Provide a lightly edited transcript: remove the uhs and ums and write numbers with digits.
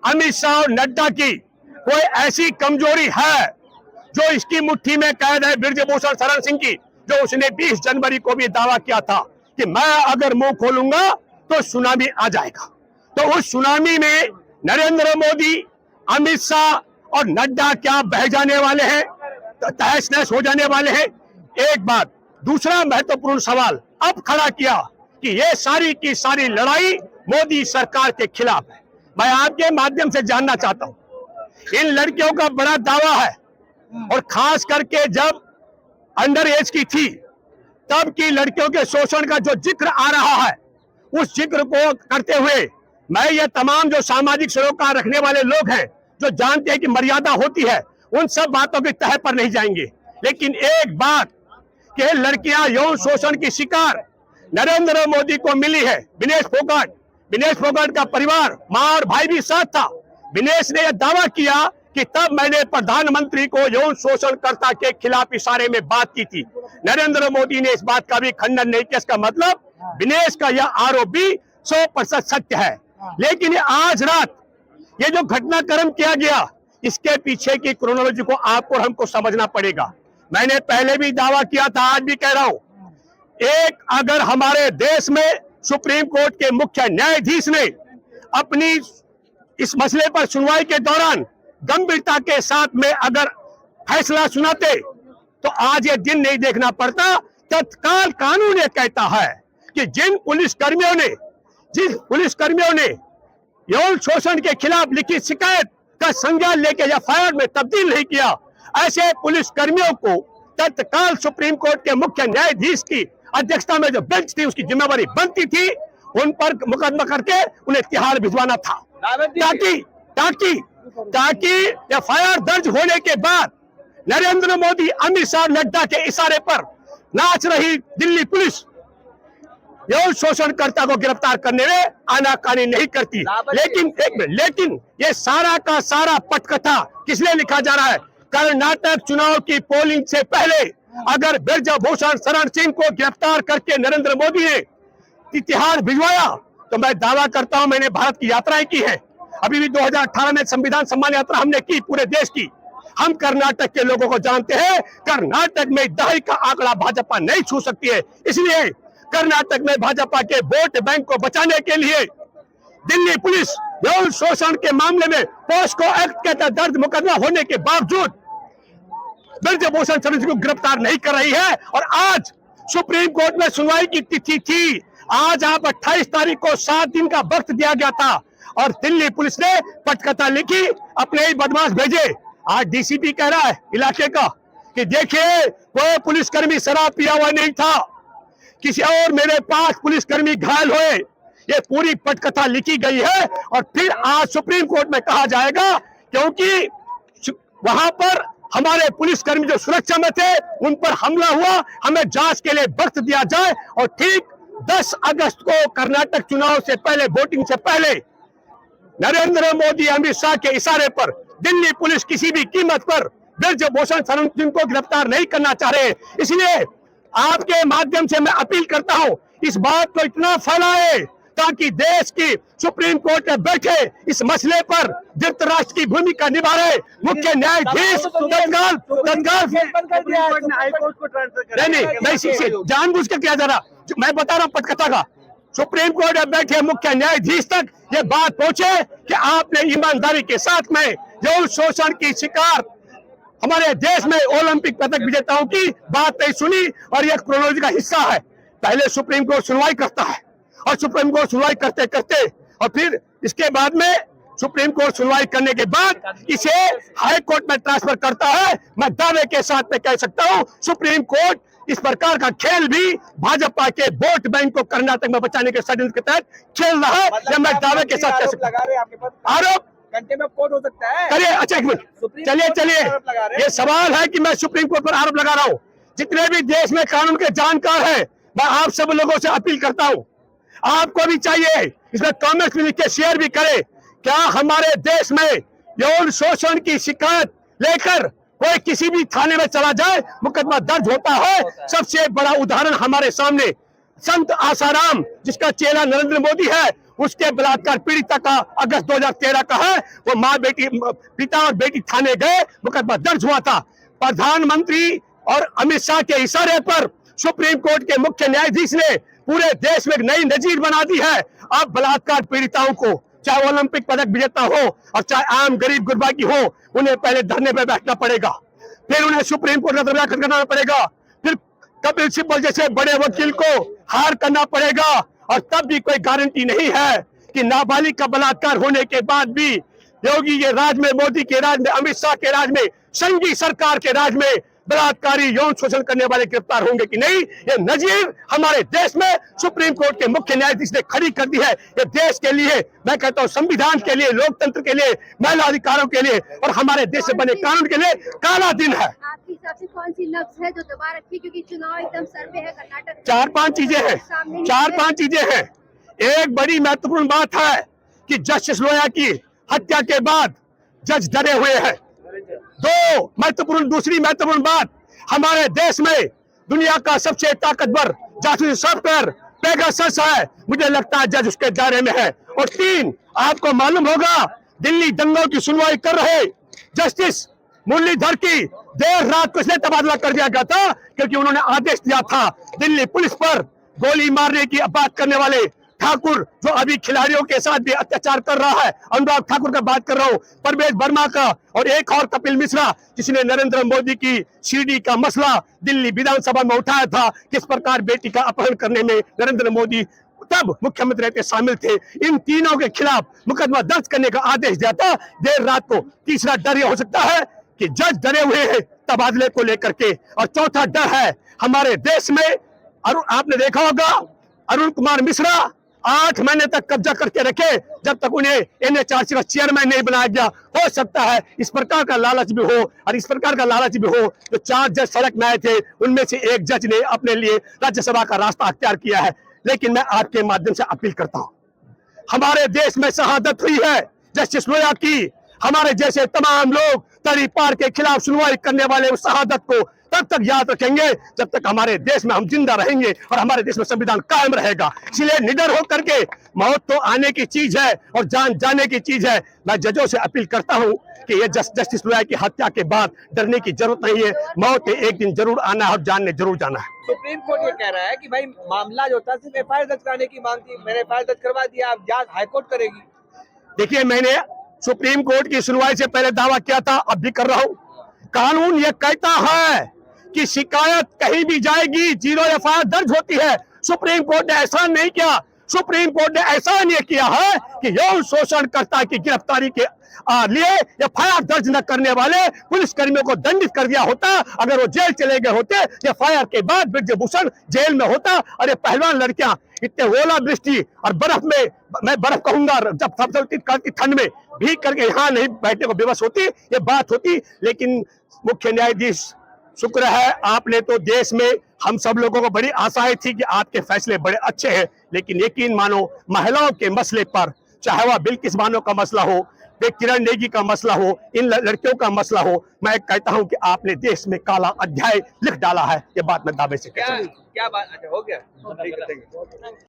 अमित शाह और नड्डा की कोई ऐसी कमजोरी है जो इसकी मुट्ठी में कैद है ब्रजभूषण शरण सिंह की, जो उसने 20 जनवरी को भी दावा किया था कि मैं अगर मुंह खोलूंगा तो सुनामी आ जाएगा। तो उस सुनामी में नरेंद्र मोदी, अमित शाह और नड्डा क्या बह जाने वाले हैं, तहस नहस हो जाने वाले हैं। एक बात, दूसरा महत्वपूर्ण सवाल अब खड़ा किया कि ये सारी की सारी लड़ाई मोदी सरकार के खिलाफ है। मैं आपके माध्यम से जानना चाहता हूं, इन लड़कियों का बड़ा दावा है और खास करके जब अंडर एज की थी तब की लड़कियों के शोषण का जो जिक्र आ रहा है, उस जिक्र को करते हुए मैं ये तमाम जो सामाजिक सरोकार रखने वाले लोग हैं, जो जानते हैं कि मर्यादा होती है, उन सब बातों की तह पर नहीं जाएंगे। लेकिन एक बात कि लड़कियां यौन शोषण की शिकार नरेंद्र मोदी को मिली है। विनेश फोगाट का परिवार, मां और भाई भी साथ था। विनेश ने यह दावा किया कि तब मैंने प्रधानमंत्री को यौन शोषणकर्ता के खिलाफ इशारे में बात की थी। नरेंद्र मोदी ने इस बात का भी खंडन नहीं किया। इसका मतलब विनेश का यह आरोप भी 100% सत्य है। लेकिन आज रात ये जो घटनाक्रम किया गया, इसके पीछे की क्रोनोलॉजी को आपको और हमको समझना पड़ेगा। मैंने पहले भी दावा किया था, आज भी कह रहा हूं, एक अगर हमारे देश में सुप्रीम कोर्ट के मुख्य न्यायाधीश ने अपनी इस मसले पर सुनवाई के दौरान गंभीरता के साथ में अगर फैसला सुनाते तो आज ये दिन नहीं देखना पड़ता। तत्काल कानून ये कहता है कि जिन पुलिसकर्मियों ने यौन शोषण के खिलाफ लिखित शिकायत का संज्ञान लेके एफआईआर में तब्दील नहीं किया, ऐसे पुलिसकर्मियों को तत्काल सुप्रीम कोर्ट के मुख्य न्यायाधीश की अध्यक्षता में जो बेंच थी, उसकी जिम्मेवारी बनती थी उन पर मुकदमा करके उन्हें तिहाड़ भिजवाना था, ताकि एफआईआर दर्ज होने के बाद नरेंद्र मोदी, अमित शाह, नड्डा के इशारे पर नाच रही दिल्ली पुलिस यौन शोषणकर्ता को गिरफ्तार करने में आनाकानी नहीं करती। लेकिन ये सारा का सारा पटकथा किसलिए लिखा जा रहा है? कर्नाटक चुनाव की पोलिंग से पहले अगर ब्रजभूषण शरण सिंह को गिरफ्तार करके नरेंद्र मोदी ने तिहाड़ भिजवाया तो मैं दावा करता हूं, मैंने भारत की यात्राएं की है। अभी भी 2018 में संविधान सम्मान यात्रा हमने की पूरे देश की। हम कर्नाटक के लोगों को जानते हैं। कर्नाटक में दहाई का आंकड़ा भाजपा नहीं छू सकती है। इसलिए कर्नाटक में भाजपा के वोट बैंक को बचाने के लिए दिल्ली पुलिस यौन शोषण के मामले में पॉस्को एक्ट के तहत दर्ज मुकदमा होने के बावजूद ब्रजभूषण शरण सिंह को गिरफ्तार नहीं कर रही है। और आज सुप्रीम कोर्ट में सुनवाई की तिथि थी। आज आप 28 तारीख को 7 दिन का वक्त दिया गया था और दिल्ली पुलिस ने पटकथा लिखी, अपने ही बदमाश भेजे। आज डीसीपी कह रहा है इलाके का कि देखिए कोई पुलिसकर्मी शराब पिया हुआ नहीं था, किसी और मेरे 5 पुलिसकर्मी घायल हुए। ये पूरी पटकथा लिखी गई है और फिर आज सुप्रीम कोर्ट में कहा जाएगा क्योंकि वहां पर हमारे पुलिसकर्मी जो सुरक्षा में थे उन पर हमला हुआ, हमें जांच के लिए वक्त दिया जाए। और ठीक 10 अगस्त को कर्नाटक चुनाव से पहले, वोटिंग से पहले, नरेंद्र मोदी, अमित शाह के इशारे पर दिल्ली पुलिस किसी भी कीमत पर ब्रजभूषण शरण सिंह को गिरफ्तार नहीं करना चाह रहे। इसलिए आपके माध्यम से मैं अपील करता हूं, इस बात को इतना फैलाए ताकि देश की सुप्रीम कोर्ट में बैठे इस मसले पर धृतराष्ट्र की भूमिका निभा रहे मुख्य न्यायाधीश तत्काल नहीं जानबूझ के किया जा रहा। मैं बता रहा हूं पटकथा का, सुप्रीम कोर्ट में बैठे मुख्य न्यायाधीश तक ये बात पहुंचे कि आपने ईमानदारी के साथ में यौन शोषण की शिकार हमारे देश में ओलंपिक पदक विजेताओं की बात नहीं सुनी। और यह क्रोनोलॉजी का हिस्सा है। पहले सुप्रीम कोर्ट सुनवाई करता है और सुप्रीम कोर्ट सुनवाई करते करते और फिर इसके बाद में सुप्रीम कोर्ट सुनवाई करने के बाद इसे हाई कोर्ट में ट्रांसफर करता है। मैं दावे के साथ में कह सकता हूं सुप्रीम कोर्ट इस प्रकार का खेल भी भाजपा के वोट बैंक को कर्नाटक में बचाने के षड्यंत्र के तहत खेल रहा है। यह मैं दावे के साथ कह सकता हूं। आरोप घंटे में कोर्ट हो सकता है। करिए, अच्छा एक मिनट, चलिए ये सवाल है कि मैं सुप्रीम कोर्ट पर आरोप लगा रहा हूं। जितने भी देश में कानून के जानकार हैं, मैं आप सब लोगों से अपील करता हूं, आपको भी चाहिए इसमें कमेंट्स में लिख के शेयर भी करें। क्या हमारे देश में यौन शोषण की शिकायत लेकर कोई किसी भी थाने में चला जाए मुकदमा दर्ज होता है? सबसे बड़ा उदाहरण हमारे सामने संत आसाराम, जिसका चेला नरेंद्र मोदी है, उसके बलात्कार पीड़िता का अगस्त 2013 का है। वो माँ बेटी, पिता और बेटी थाने गए, मुकदमा दर्ज हुआ था। प्रधानमंत्री और अमित शाह के इशारे पर सुप्रीम कोर्ट के मुख्य न्यायाधीश ने पूरे देश में एक नई नजीर बना दी है। अब बलात्कार पीड़िताओं को, चाहे ओलंपिक पदक विजेता हो और चाहे आम गरीब गुरबा की हो, उन्हें पहले धरने पर बैठना पड़ेगा, फिर उन्हें सुप्रीम कोर्ट का दरवाजा खटखटाना पड़ेगा, फिर कपिल सिब्बल जैसे बड़े वकील को हार करना पड़ेगा, और तब भी कोई गारंटी नहीं है कि नाबालिग का बलात्कार होने के बाद भी योगी के राज में, मोदी के राज में, अमित शाह के राज में, संघी सरकार के राज में बलात्कारी यौन शोषण करने वाले गिरफ्तार होंगे कि नहीं। ये नजीर हमारे देश में सुप्रीम कोर्ट के मुख्य न्यायाधीश ने खड़ी कर दी है। ये देश के लिए, मैं कहता हूं संविधान के लिए, लोकतंत्र के लिए, महिला अधिकारों के लिए और हमारे देश से बने कानून के लिए काला दिन है। आपके हिसाब से कौन सी लफ्ज है जो दबा रखी है, क्योंकि चुनाव एकदम सर पे है कर्नाटक? चार पांच चीजें हैं। एक बड़ी महत्वपूर्ण बात है कि जस्टिस लोया की हत्या के बाद जज डरे हुए हैं। दूसरी महत्वपूर्ण बात, हमारे देश में दुनिया का सबसे ताकतवर जासूसी सॉफ्टवेयर पेगासस है, मुझे लगता है जज उसके दायरे में है। और 3, आपको मालूम होगा दिल्ली दंगों की सुनवाई कर रहे जस्टिस मुरलीधर की देर रात को इसलिए तबादला कर दिया गया था क्योंकि उन्होंने आदेश दिया था दिल्ली पुलिस पर गोली मारने की बात करने वाले ठाकुर, जो अभी खिलाड़ियों के साथ भी अत्याचार कर रहा है, अनुराग ठाकुर का बात कर रहा हूं, परवेज वर्मा का, और एक और कपिल मिश्रा जिसने नरेंद्र मोदी की सीडी का मसला दिल्ली विधानसभा में उठाया था, किस प्रकार बेटी का अपहरण करने में नरेंद्र मोदी तब मुख्यमंत्री रहते शामिल थे। इन तीनों के खिलाफ मुकदमा दर्ज करने का आदेश दिया था देर रात को। तीसरा डर यह हो सकता है कि जज डरे हुए हैं तबादले को लेकर के, और चौथा डर है हमारे देश में, आपने देखा होगा अरुण कुमार मिश्रा 8 महीने तक कब्जा करके रखे जब तक उन्हें NHRC का चेयरमैन नहीं बनाया गया। हो सकता है इस प्रकार का लालच भी हो, और इस प्रकार का लालच भी हो जो 4 जज सड़क में आए थे, उनमें से एक जज ने अपने लिए राज्यसभा का रास्ता अख्तियार किया है। लेकिन मैं आपके माध्यम से अपील करता हूं, हमारे देश में शहादत हुई है जस्टिस लोया की, हमारे जैसे तमाम लोग तड़ी पार के खिलाफ सुनवाई करने वाले उस शहादत को तब तक याद रखेंगे जब तक हमारे देश में हम जिंदा रहेंगे और हमारे देश में संविधान कायम रहेगा। इसलिए निडर होकर के, मौत तो आने की चीज है और जान जाने की चीज है, मैं जजों से अपील करता हूं कि ये जस्टिस लोया की हत्या के बाद डरने की जरूरत नहीं है। मौत एक दिन जरूर आना है और जान ने जरूर जाना है। सुप्रीम कोर्ट ये कह रहा है कि भाई मामला जो था सिर्फ FIR दर्ज कराने की मांग थी, मैंने FIR दर्ज करवा दिया, अब जांच हाईकोर्ट करेगी। देखिए, मैंने सुप्रीम कोर्ट की सुनवाई से पहले दावा किया था, अब भी कर रहा हूं, कानून यह कहता है कि शिकायत कहीं भी जाएगी 0 FIR दर्ज होती है। सुप्रीम कोर्ट ने ऐसा नहीं किया। सुप्रीम कोर्ट ने ऐसा नहीं किया है कि यौन शोषणकर्ता की गिरफ्तारी के लिए FIR दर्ज न करने वाले पुलिस कर्मियों को दंडित कर दिया होता। अगर वो जेल चले गए होते, FIR के बाद ब्रिजभूषण जेल में होता। और ये पहलवान लड़कियां इतने ओलावृष्टि और बर्फ में, मैं बर्फ कहूंगा, जब सबसे ठंड में भीग करके यहाँ नहीं बैठने को विवश होती, ये बात होती। लेकिन मुख्य न्यायाधीश, शुक्र है आपने तो देश में, हम सब लोगों को बड़ी आशाएं थी कि आपके फैसले बड़े अच्छे हैं, लेकिन यकीन मानो महिलाओं के मसले पर, चाहे वह बिल्किस बानो का मसला हो, किरण नेगी का मसला हो, इन लड़कियों का मसला हो, मैं कहता हूं कि आपने देश में काला अध्याय लिख डाला है। ये बात मैं दावे से कहता हूं। क्या बात, अच्छा हो गया।